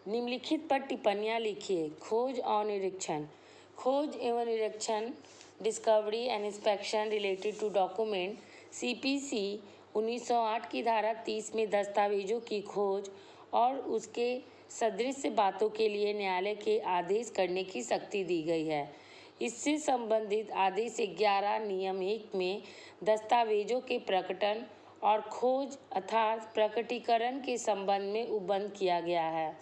निम्नलिखित पर टिप्पणियाँ लिखिए। खोज और निरीक्षण। खोज एवं निरीक्षण discovery and inspection related to document CPC 1908 की धारा 30 में दस्तावेजों की खोज और उसके सदृश बातों के लिए न्यायालय के आदेश करने की शक्ति दी गई है। इससे संबंधित आदेश 11 नियम 1 में दस्तावेजों के प्रकटन और खोज अर्थात प्रकटीकरण के संबंध में उपबंध किया गया है।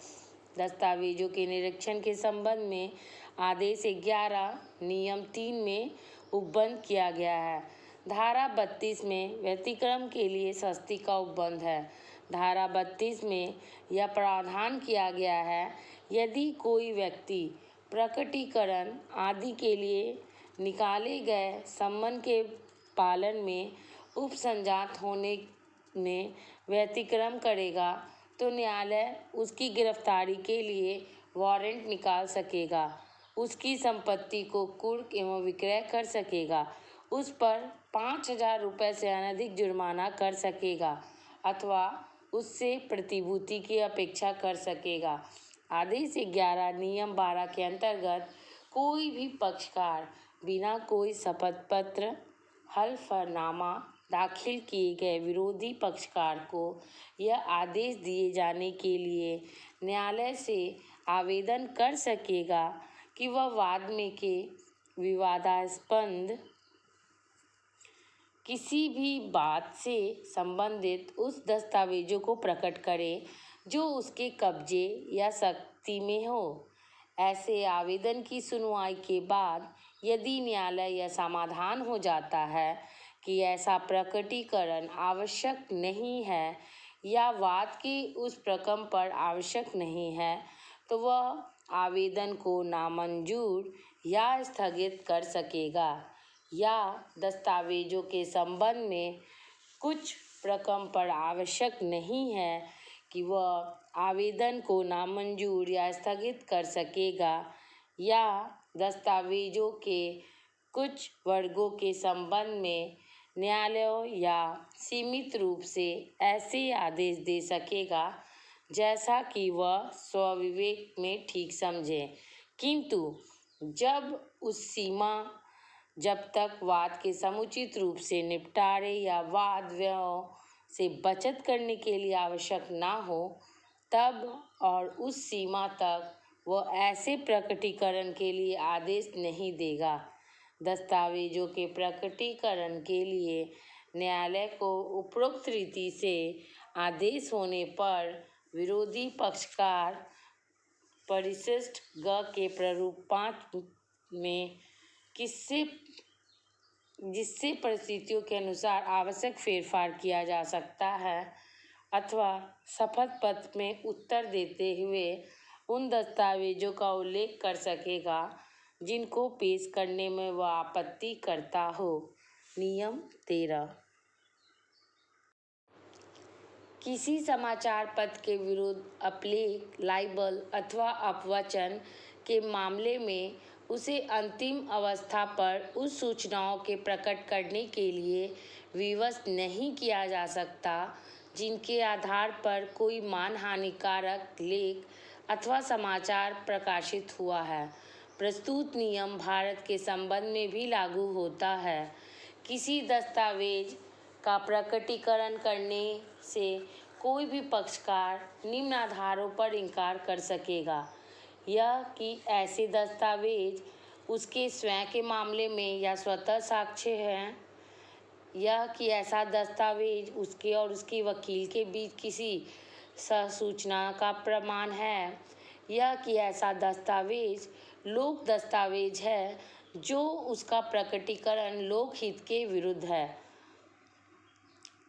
दस्तावेजों के निरीक्षण के संबंध में आदेश 11 नियम 3 में उपबंध किया गया है। धारा 32 में व्यतिक्रम के लिए सस्ती का उपबंध है। धारा 32 में यह प्रावधान किया गया है, यदि कोई व्यक्ति प्रकटीकरण आदि के लिए निकाले गए सम्मन के पालन में उपसंजात होने में व्यतिक्रम करेगा तो न्यायालय उसकी गिरफ्तारी के लिए वारंट निकाल सकेगा, उसकी संपत्ति को कुर्क एवं विक्रय कर सकेगा, उस पर 5,000 रुपये से अनधिक जुर्माना कर सकेगा अथवा उससे प्रतिभूति की अपेक्षा कर सकेगा। आदेश 11 नियम 12 के अंतर्गत कोई भी पक्षकार बिना कोई शपथ पत्र हल्फनामा दाखिल किए गए विरोधी पक्षकार को यह आदेश दिए जाने के लिए न्यायालय से आवेदन कर सकेगा कि वह वाद में के विवादास्पद किसी भी बात से संबंधित उस दस्तावेजों को प्रकट करे जो उसके कब्जे या शक्ति में हो। ऐसे आवेदन की सुनवाई के बाद यदि न्यायालय यह समाधान हो जाता है कि ऐसा प्रकटीकरण आवश्यक नहीं है या वाद के उस प्रकरण पर आवश्यक नहीं है, तो वह आवेदन को नामंजूर या स्थगित कर सकेगा या दस्तावेजों के संबंध में कुछ प्रकरण पर आवश्यक नहीं है कि वह आवेदन को नामंजूर या स्थगित कर सकेगा या दस्तावेजों के कुछ वर्गों के संबंध में न्यायालयों या सीमित रूप से ऐसे आदेश दे सकेगा जैसा कि वह स्वविवेक में ठीक समझे, किंतु जब तक वाद के समुचित रूप से निपटारे या वाद व्ययों से बचत करने के लिए आवश्यक ना हो, तब और उस सीमा तक वह ऐसे प्रकटीकरण के लिए आदेश नहीं देगा। दस्तावेजों के प्रकटीकरण के लिए न्यायालय को उपरोक्त रीति से आदेश होने पर विरोधी पक्षकार परिशिष्ट ग के प्रारूप 5 में जिससे परिस्थितियों के अनुसार आवश्यक फेरफार किया जा सकता है अथवा शपथ पत्र में उत्तर देते हुए उन दस्तावेजों का उल्लेख कर सकेगा जिनको पेश करने में वह आपत्ति करता हो। नियम 13। किसी समाचार पत्र के विरुद्ध अभिलेख, लाइबल अथवा अपवचन के मामले में उसे अंतिम अवस्था पर उस सूचनाओं के प्रकट करने के लिए विवश नहीं किया जा सकता जिनके आधार पर कोई मानहानिकारक लेख अथवा समाचार प्रकाशित हुआ है। प्रस्तुत नियम भारत के संबंध में भी लागू होता है। किसी दस्तावेज का प्रकटीकरण करने से कोई भी पक्षकार निम्न आधारों पर इनकार कर सकेगा: यह कि ऐसे दस्तावेज उसके स्वयं के मामले में या स्वतः साक्ष्य हैं, यह कि ऐसा दस्तावेज उसके और उसके वकील के बीच किसी सहसूचना का प्रमाण है, यह कि ऐसा दस्तावेज लोक दस्तावेज है जो उसका प्रकटीकरण लोकहित के विरुद्ध है।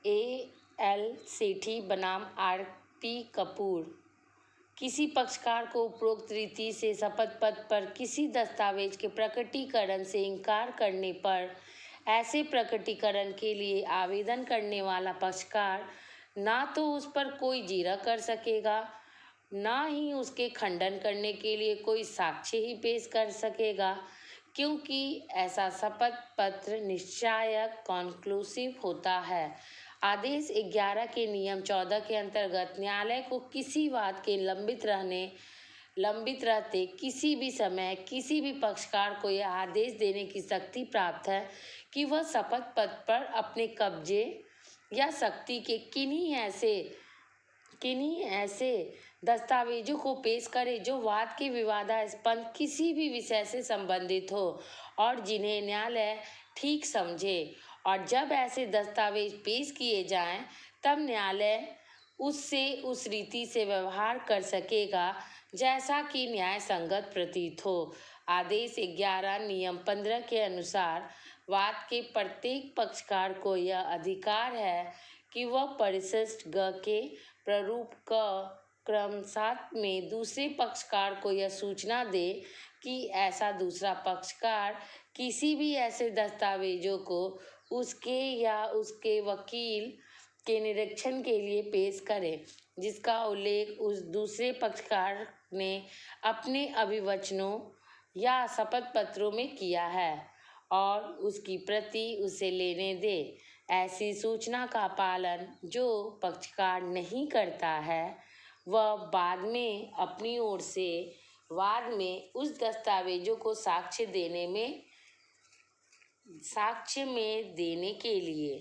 A.L. सेठी बनाम R.P. कपूर। किसी पक्षकार को उपरोक्त रीति से शपथ पत्र पर किसी दस्तावेज के प्रकटीकरण से इनकार करने पर ऐसे प्रकटीकरण के लिए आवेदन करने वाला पक्षकार ना तो उस पर कोई जीरा कर सकेगा, ना ही उसके खंडन करने के लिए कोई साक्ष्य ही पेश कर सकेगा, क्योंकि ऐसा शपथ पत्र निश्चायक कॉन्क्लूसिव होता है आदेश 11 के नियम 14 के अंतर्गत न्यायालय को किसी वाद के लंबित रहते किसी भी समय किसी भी पक्षकार को यह आदेश देने की शक्ति प्राप्त है कि वह शपथ पत्र पर अपने कब्जे या शक्ति के किन्हीं ऐसे दस्तावेजों को पेश करे जो वाद के विवादास्पद किसी भी विषय से संबंधित हो और जिन्हें न्यायालय ठीक समझे, और जब ऐसे दस्तावेज पेश किए जाएं तब न्यायालय उससे उस रीति से व्यवहार कर सकेगा जैसा कि न्याय संगत प्रतीत हो। आदेश 11 नियम 15 के अनुसार वाद के प्रत्येक पक्षकार को यह अधिकार है कि वह परिशिष्ट ग के प्रारूप क क्रम 7 में दूसरे पक्षकार को यह सूचना दे कि ऐसा दूसरा पक्षकार किसी भी ऐसे दस्तावेजों को उसके या उसके वकील के निरीक्षण के लिए पेश करे जिसका उल्लेख उस दूसरे पक्षकार ने अपने अभिवचनों या शपथ पत्रों में किया है और उसकी प्रति उसे लेने दे। ऐसी सूचना का पालन जो पक्षकार नहीं करता है वह बाद में अपनी ओर से वाद में उस दस्तावेजों को साक्ष्य में देने के लिए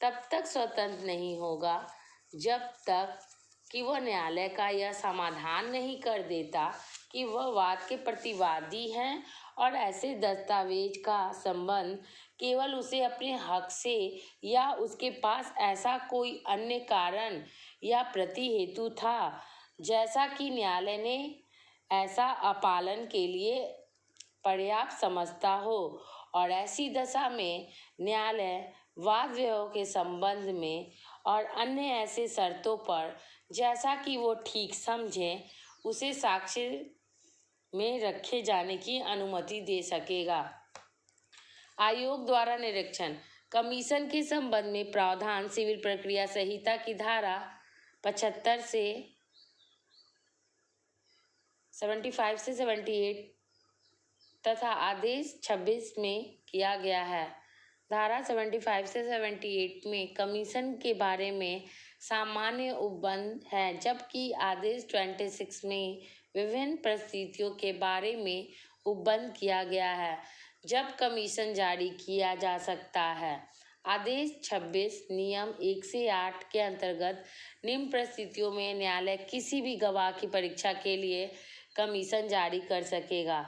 तब तक स्वतंत्र नहीं होगा जब तक कि वह न्यायालय का यह समाधान नहीं कर देता कि वह वाद के प्रतिवादी हैं और ऐसे दस्तावेज का संबंध केवल उसे अपने हक से या उसके पास ऐसा कोई अन्य कारण या प्रति हेतु था जैसा कि न्यायालय ने ऐसा अपालन के लिए पर्याप्त समझता हो, और ऐसी दशा में न्यायालय वाद विवाद के संबंध में और अन्य ऐसे शर्तों पर जैसा कि वो ठीक समझे उसे साक्ष्य में रखे जाने की अनुमति दे सकेगा। आयोग द्वारा निरीक्षण। कमीशन के संबंध में प्रावधान सिविल प्रक्रिया संहिता की धारा 75 से 75 से 78 तथा आदेश 26 में किया गया है। धारा 75 से 78 में कमीशन के बारे में सामान्य उपबंध है, जबकि आदेश 26 में विभिन्न परिस्थितियों के बारे में उपबंध किया गया है जब कमीशन जारी किया जा सकता है। आदेश 26 नियम 1 से 8 के अंतर्गत निम्न परिस्थितियों में न्यायालय किसी भी गवाह की परीक्षा के लिए कमीशन जारी कर सकेगा।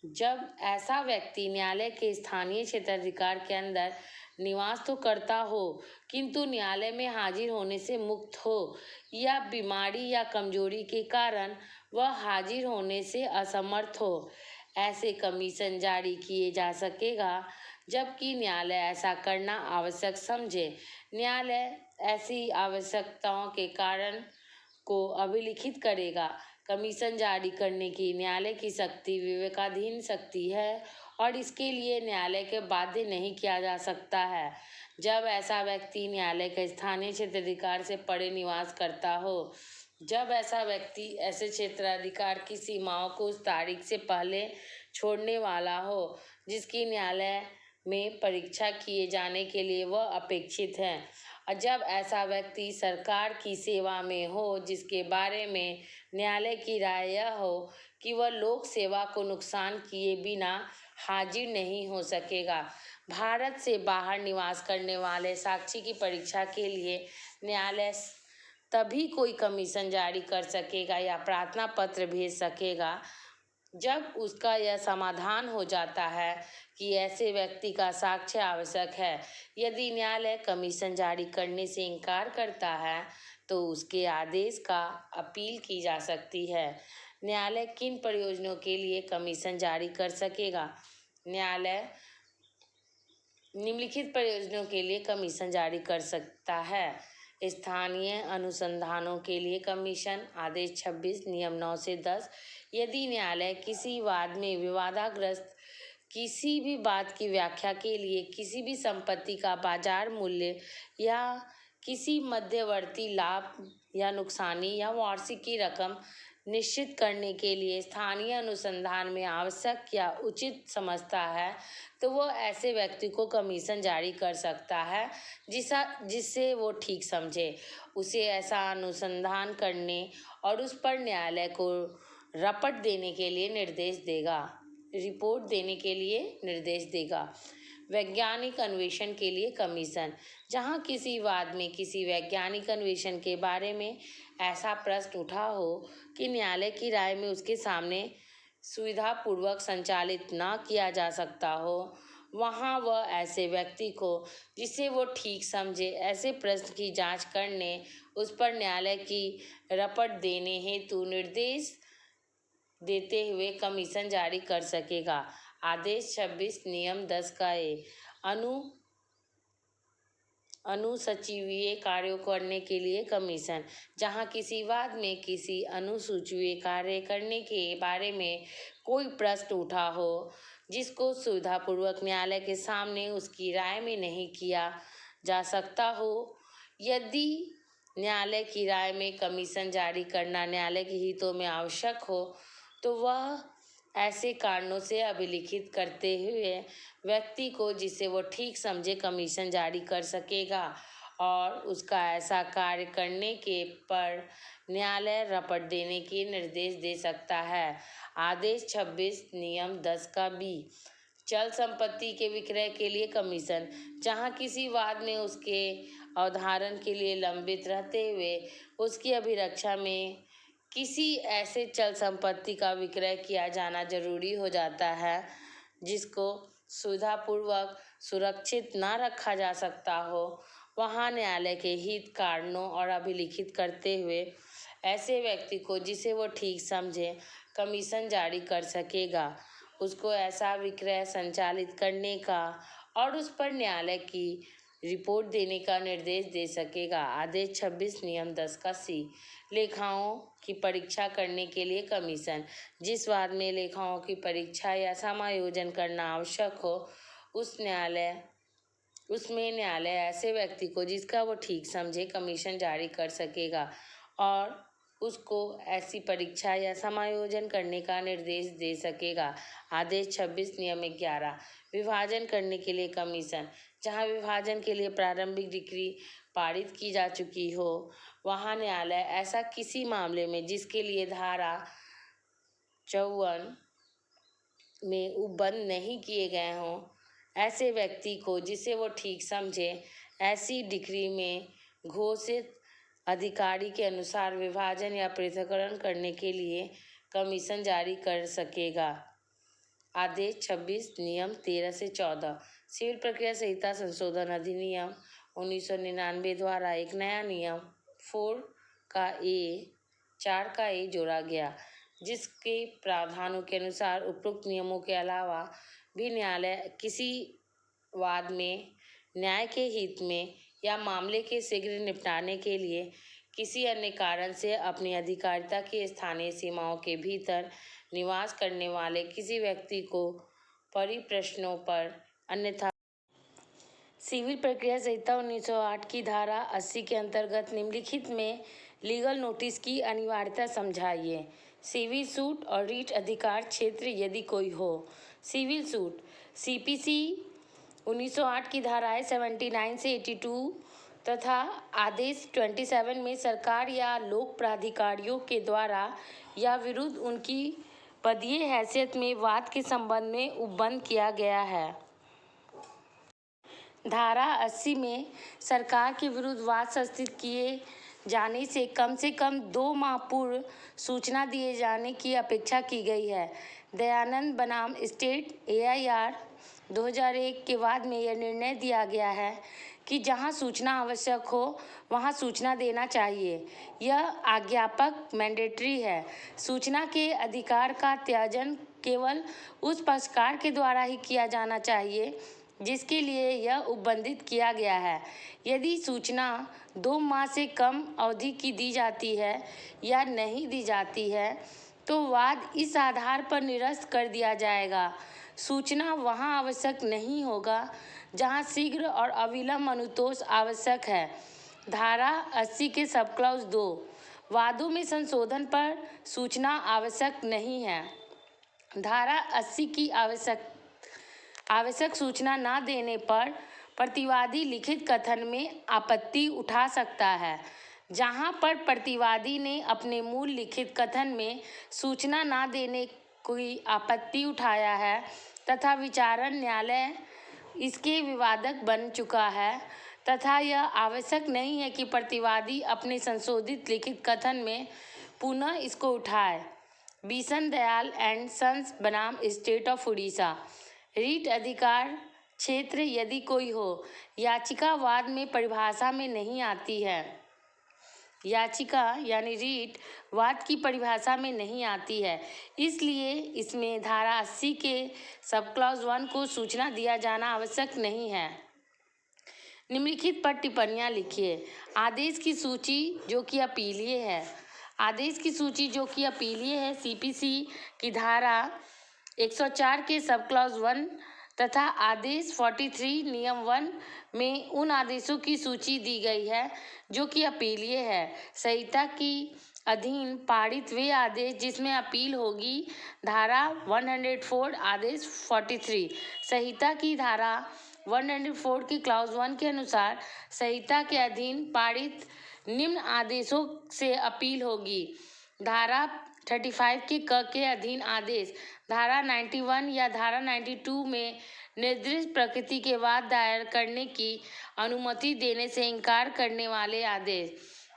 जब ऐसा व्यक्ति न्यायालय के स्थानीय क्षेत्राधिकार के अंदर निवास तो करता हो किंतु न्यायालय में हाजिर होने से मुक्त हो या बीमारी या कमजोरी के कारण वह हाजिर होने से असमर्थ हो, ऐसे कमीशन जारी किए जा सकेगा जबकि न्यायालय ऐसा करना आवश्यक समझे। न्यायालय ऐसी आवश्यकताओं के कारण को अभिलिखित करेगा। कमीशन जारी करने की न्यायालय की शक्ति विवेकाधीन शक्ति है और इसके लिए न्यायालय के बाध्य नहीं किया जा सकता है। जब ऐसा व्यक्ति न्यायालय के स्थानीय क्षेत्राधिकार से परे निवास करता हो, जब ऐसा व्यक्ति ऐसे क्षेत्राधिकार की सीमाओं को उस तारीख से पहले छोड़ने वाला हो जिसकी न्यायालय में परीक्षा किए जाने के लिए वह अपेक्षित है, और जब ऐसा व्यक्ति सरकार की सेवा में हो जिसके बारे में न्यायालय की राय यह हो कि वह लोक सेवा को नुकसान किए बिना हाजिर नहीं हो सकेगा। भारत से बाहर निवास करने वाले साक्षी की परीक्षा के लिए न्यायालय तभी कोई कमीशन जारी कर सकेगा या प्रार्थना पत्र भेज सकेगा जब उसका यह समाधान हो जाता है कि ऐसे व्यक्ति का साक्ष्य आवश्यक है। यदि न्यायालय कमीशन जारी करने से इनकार करता है तो उसके आदेश का अपील की जा सकती है। न्यायालय किन प्रयोजनों के लिए कमीशन जारी कर सकेगा? न्यायालय निम्नलिखित प्रयोजनों के लिए कमीशन जारी कर सकता है। स्थानीय अनुसंधानों के लिए कमीशन। आदेश 26 नियम 9 से 10। यदि न्यायालय किसी वाद में विवादाग्रस्त किसी भी बात की व्याख्या के लिए किसी भी संपत्ति का बाजार मूल्य या किसी मध्यवर्ती लाभ या नुकसानी या वार्षिक की रकम निश्चित करने के लिए स्थानीय अनुसंधान में आवश्यक या उचित समझता है तो वो ऐसे व्यक्ति को कमीशन जारी कर सकता है जिससे वो ठीक समझे। उसे ऐसा अनुसंधान करने और उस पर न्यायालय को रिपोर्ट देने के लिए निर्देश देगा। वैज्ञानिक अन्वेषण के लिए कमीशन। जहां किसी वाद में किसी वैज्ञानिक अन्वेषण के बारे में ऐसा प्रश्न उठा हो कि न्यायालय की राय में उसके सामने सुविधापूर्वक संचालित न किया जा सकता हो, वहां वह ऐसे व्यक्ति को जिसे वो ठीक समझे ऐसे प्रश्न की जांच करने, उस पर न्यायालय की रिपोर्ट देने हेतु निर्देश देते हुए कमीशन जारी कर सकेगा। आदेश 26 नियम 10 का ए अनुसचिवीय कार्यों करने के लिए कमीशन। जहां किसी वाद में किसी अनुसूचीय कार्य करने के बारे में कोई प्रश्न उठा हो जिसको सुविधापूर्वक न्यायालय के सामने उसकी राय में नहीं किया जा सकता हो, यदि न्यायालय की राय में कमीशन जारी करना न्यायालय के हितों में आवश्यक हो, तो वह ऐसे कारणों से अभिलिखित करते हुए व्यक्ति को जिसे वो ठीक समझे कमीशन जारी कर सकेगा और उसका ऐसा कार्य करने के पर न्यायालय रिपोर्ट देने की निर्देश दे सकता है। आदेश 26 नियम 10 का बी चल संपत्ति के विक्रय के लिए कमीशन। जहां किसी वाद में उसके अवधारण के लिए लंबित रहते हुए उसकी अभिरक्षा में किसी ऐसे चल संपत्ति का विक्रय किया जाना जरूरी हो जाता है जिसको सुविधापूर्वक सुरक्षित न रखा जा सकता हो, वहां न्यायालय के हित कारणों और अभिलिखित करते हुए ऐसे व्यक्ति को जिसे वो ठीक समझे कमीशन जारी कर सकेगा, उसको ऐसा विक्रय संचालित करने का और उस पर न्यायालय की रिपोर्ट देने का निर्देश दे सकेगा। आदेश 26 नियम 10 का सी लेखाओं की परीक्षा करने के लिए कमीशन। जिस वाद में लेखाओं की परीक्षा या समायोजन करना आवश्यक हो, उसमें न्यायालय ऐसे व्यक्ति को जिसका वो ठीक समझे कमीशन जारी कर सकेगा और उसको ऐसी परीक्षा या समायोजन करने का निर्देश दे सकेगा। आदेश 26 नियम 11 विभाजन करने के लिए कमीशन। जहां विभाजन के लिए प्रारंभिक डिक्री पारित की जा चुकी हो, वहां न्यायालय ऐसा किसी मामले में जिसके लिए धारा 54 में उपबंध नहीं किए गए हों, ऐसे व्यक्ति को जिसे वो ठीक समझे ऐसी डिक्री में घोषित अधिकारी के अनुसार विभाजन या पृथक्करण करने के लिए कमीशन जारी कर सकेगा। आदेश 26 नियम 13 से 14 सिविल प्रक्रिया संहिता संशोधन अधिनियम 1999 द्वारा एक नया नियम 4 का ए जोड़ा गया, जिसके प्रावधानों के अनुसार उपरोक्त नियमों के अलावा भी न्यायालय किसी वाद में न्याय के हित में या मामले के शीघ्र निपटाने के लिए किसी अन्य कारण से अपनी अधिकारिता की स्थानीय सीमाओं के भीतर निवास करने वाले किसी व्यक्ति को परिप्रश्नों पर अन्यथा सिविल प्रक्रिया संहिता 1908 की धारा 80 के अंतर्गत निम्नलिखित में लीगल नोटिस की अनिवार्यता समझाइए। सिविल सूट और रीट अधिकार क्षेत्र यदि कोई हो। सिविल सूट सीपीसी 1908 की धाराएं 79 से 82 तथा आदेश 27 में सरकार या लोक प्राधिकारियों के द्वारा या विरुद्ध उनकी पदीय हैसियत में वाद के संबंध में उपबंध किया गया है। धारा 80 में सरकार के विरुद्ध वाद संस्थित किए जाने से कम 2 माह पूर्व सूचना दिए जाने की अपेक्षा की गई है। दयानंद बनाम स्टेट AIR 2001 के बाद में यह निर्णय दिया गया है कि जहां सूचना आवश्यक हो वहां सूचना देना चाहिए। यह आज्ञापक मैंडेटरी है। सूचना के अधिकार का त्याजन केवल उस पक्षकार के द्वारा ही किया जाना चाहिए जिसके लिए यह उपबंधित किया गया है। यदि सूचना 2 माह से कम अवधि की दी जाती है या नहीं दी जाती है तो वाद इस आधार पर निरस्त कर दिया जाएगा। सूचना वहां आवश्यक नहीं होगा जहां शीघ्र और अविलंब अनुतोष आवश्यक है। धारा 80 के सब क्लॉज 2 वादों में संशोधन पर सूचना आवश्यक नहीं है। धारा 80 की आवश्यक सूचना न देने पर प्रतिवादी लिखित कथन में आपत्ति उठा सकता है। जहां पर प्रतिवादी ने अपने मूल लिखित कथन में सूचना न देने की आपत्ति उठाया है तथा विचारण न्यायालय इसके विवादक बन चुका है तथा यह आवश्यक नहीं है कि प्रतिवादी अपने संशोधित लिखित कथन में पुनः इसको उठाए। बिशन दयाल एंड सन्स बनाम स्टेट ऑफ उड़ीसा। रीट अधिकार क्षेत्र यदि कोई हो, याचिका वाद में परिभाषा में नहीं आती है। याचिका यानी रीट वाद की परिभाषा में नहीं आती है, इसलिए इसमें धारा 80 के सब क्लॉज 1 को सूचना दिया जाना आवश्यक नहीं है। निम्नलिखित पर टिप्पणियां लिखिए। आदेश की सूची जो कि अपीलीय है। आदेश की सूची जो कि अपीलीय है सीपीसी की धारा 104 के सब क्लॉज 1 तथा आदेश 43 नियम 1 में उन आदेशों की सूची दी गई है जो कि अपीलीय है। संहिता की अधीन पारित वे आदेश जिसमें अपील होगी धारा 104 आदेश 43। संहिता की धारा 104 की क्लॉज 1 के अनुसार संहिता के अधीन पारित निम्न आदेशों से अपील होगी। धारा 35 के क के अधीन आदेश, धारा 91 या धारा 92 में निर्दिष्ट प्रकृति के वाद दायर करने की अनुमति देने से इनकार करने वाले आदेश,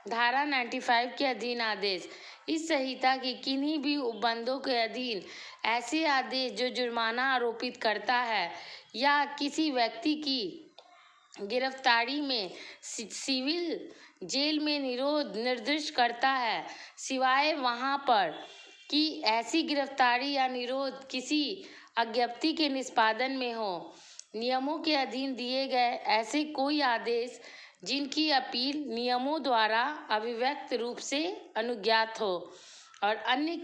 धारा 95 के अधीन आदेश। इस संहिता की किन्हीं भी उपबंधों के अधीन ऐसे आदेश जो जुर्माना आरोपित करता है या किसी व्यक्ति की गिरफ्तारी में सिविल जेल में निरोध निर्दिष्ट करता है, सिवाय वहां पर कि ऐसी गिरफ्तारी या निरोध किसी अज्ञप्ति के निष्पादन में हो। नियमों के अधीन दिए गए ऐसे कोई आदेश जिनकी अपील नियमों द्वारा अभिव्यक्त रूप से अनुज्ञात हो और अन्य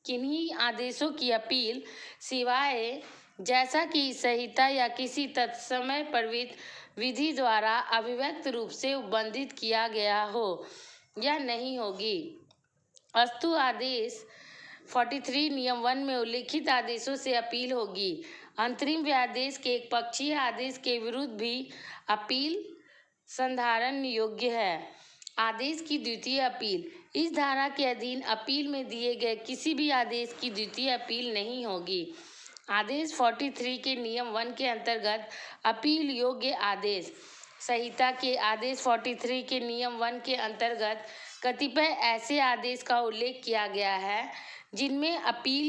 किन्हीं आदेशों की अपील सिवाय जैसा कि संहिता या किसी तत्समय प्रवृत्त विधि द्वारा अभिव्यक्त रूप से उपबंधित किया गया हो या नहीं होगी। अस्तु आदेश 43 नियम 1 में उल्लिखित आदेशों से अपील होगी। अंतरिम व्यादेश के एक पक्षीय आदेश के विरुद्ध भी अपील संधारण योग्य है। आदेश की द्वितीय अपील। इस धारा के अधीन अपील में दिए गए किसी भी आदेश की द्वितीय अपील नहीं होगी। आदेश 43 के नियम 1 के अंतर्गत अपील योग्य आदेश। संहिता के आदेश 43 के नियम 1 के अंतर्गत कतिपय ऐसे आदेश का उल्लेख किया गया है जिनमें अपील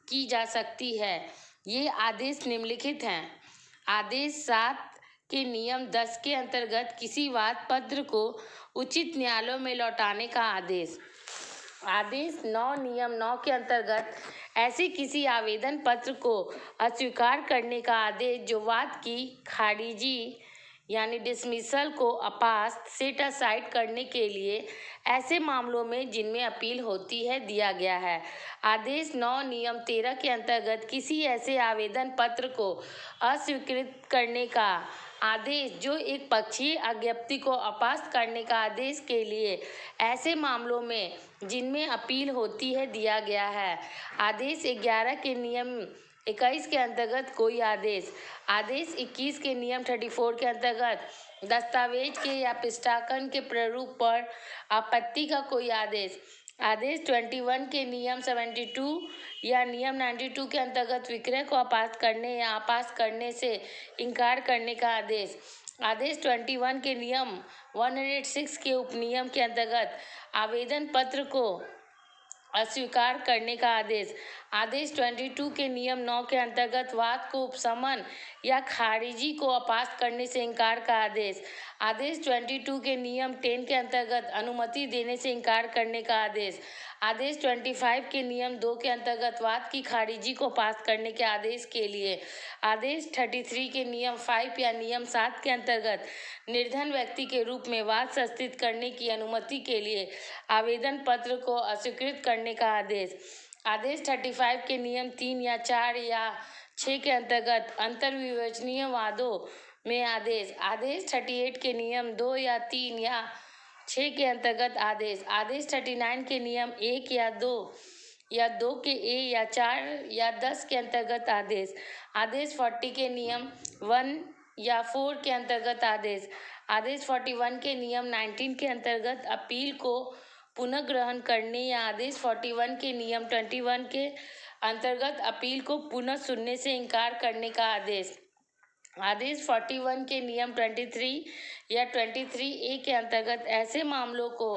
की जा सकती है। ये आदेश निम्नलिखित हैं। आदेश 7 के नियम 10 के अंतर्गत किसी वाद पत्र को उचित न्यायालय में लौटाने का आदेश। आदेश 9 नियम 9 के अंतर्गत ऐसे किसी आवेदन पत्र को अस्वीकार करने का आदेश जो वाद की खारिजी यानी डिसमिसल को अपास्त सेट असाइड करने के लिए ऐसे मामलों में जिनमें अपील होती है दिया गया है। आदेश 9 नियम 13 के अंतर्गत किसी ऐसे आवेदन पत्र को अस्वीकृत करने का आदेश जो एक पक्षीय अज्ञप्ति को अपास्त करने का आदेश के लिए ऐसे मामलों में जिनमें अपील होती है दिया गया है। आदेश 11 के नियम 21 के अंतर्गत कोई आदेश। आदेश 21 के नियम 34 के अंतर्गत दस्तावेज के या पुस्तिकाकरण के प्रारूप पर आपत्ति का कोई आदेश। आदेश 21 के नियम 72 या नियम 92 के अंतर्गत विक्रय को आपास्त करने या आपास्त करने से इनकार करने का आदेश। आदेश 21 के नियम 106 के उपनियम के अंतर्गत आवेदन पत्र को अस्वीकार करने का आदेश। आदेश 22 के नियम 9 के अंतर्गत वाद को उपशमन या खारिजी को अपास्त करने से इनकार का आदेश। आदेश 22 के नियम 10 के अंतर्गत अनुमति देने से इनकार करने का आदेश। आदेश 25 के नियम 2 के अंतर्गत वाद की खारिजी को पास करने के आदेश के लिए। आदेश 33 के नियम 5 या नियम 7 के अंतर्गत निर्धन व्यक्ति के रूप में वाद संस्थित करने की अनुमति के लिए आवेदन पत्र को अस्वीकृत करने का आदेश। आदेश 35 के नियम 3 या 4 या 6 के अंतर्गत अंतर्विवेचनीय वादों में आदेश। आदेश 38 के नियम 2 या 3 या 6 के अंतर्गत आदेश 39 के नियम 1 या 2 के ए या 4 या 10 के अंतर्गत आदेश 40 के नियम 1 या 4 के अंतर्गत आदेश 41 के नियम 19 के अंतर्गत अपील को पुनः ग्रहण करने या आदेश 41 के नियम 21 के अंतर्गत अपील को पुनः सुनने से इनकार करने का आदेश 41 के नियम 23 या 23A के अंतर्गत ऐसे मामलों को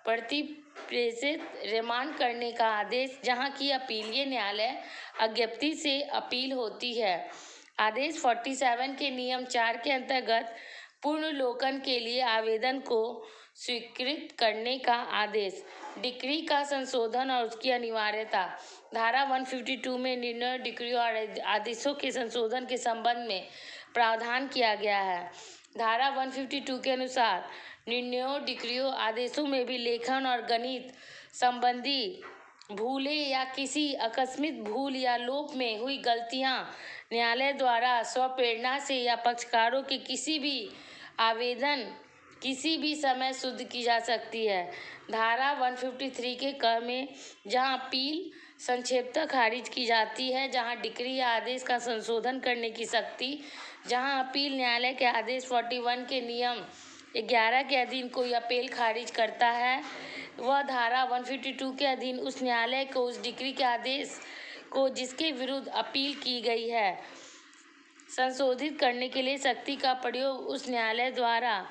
प्रतिप्रेषित रिमांड करने का आदेश जहां की अपीलीय न्यायालय अज्ञप्ति से अपील होती है। आदेश 47 के नियम 4 के अंतर्गत पुनर्लोकन के लिए आवेदन को स्वीकृत करने का आदेश डिक्री का संशोधन और उसकी अनिवार्यता धारा 152 में निर्णय डिक्री और आदेशों के संशोधन के संबंध में प्रावधान किया गया है। धारा 152 के अनुसार निर्णयों डिक्रियों आदेशों में भी लेखन और गणित संबंधी भूलें या किसी आकस्मिक भूल या लोप में हुई गलतियां न्यायालय द्वारा स्वप्रेरणा से या पक्षकारों के किसी भी आवेदन किसी भी समय शुद्ध की जा सकती है। धारा 153 के क में जहां अपील संक्षेपतः खारिज की जाती है, जहां डिक्री या आदेश का संशोधन करने की शक्ति, जहां अपील न्यायालय के आदेश 41 के नियम 11 के अधीन कोई अपील खारिज करता है, वह धारा 152 के अधीन उस न्यायालय को उस डिक्री के आदेश को जिसके विरुद्ध अपील की गई है संशोधित करने के लिए शक्ति का प्रयोग उस न्यायालय द्वारा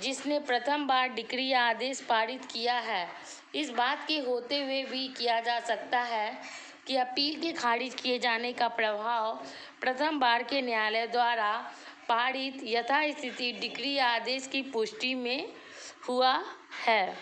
जिसने प्रथम बार डिक्री या आदेश पारित किया है इस बात के होते हुए भी किया जा सकता है कि अपील के खारिज किए जाने का प्रभाव प्रथम बार के न्यायालय द्वारा पारित यथास्थिति डिक्री या आदेश की पुष्टि में हुआ है।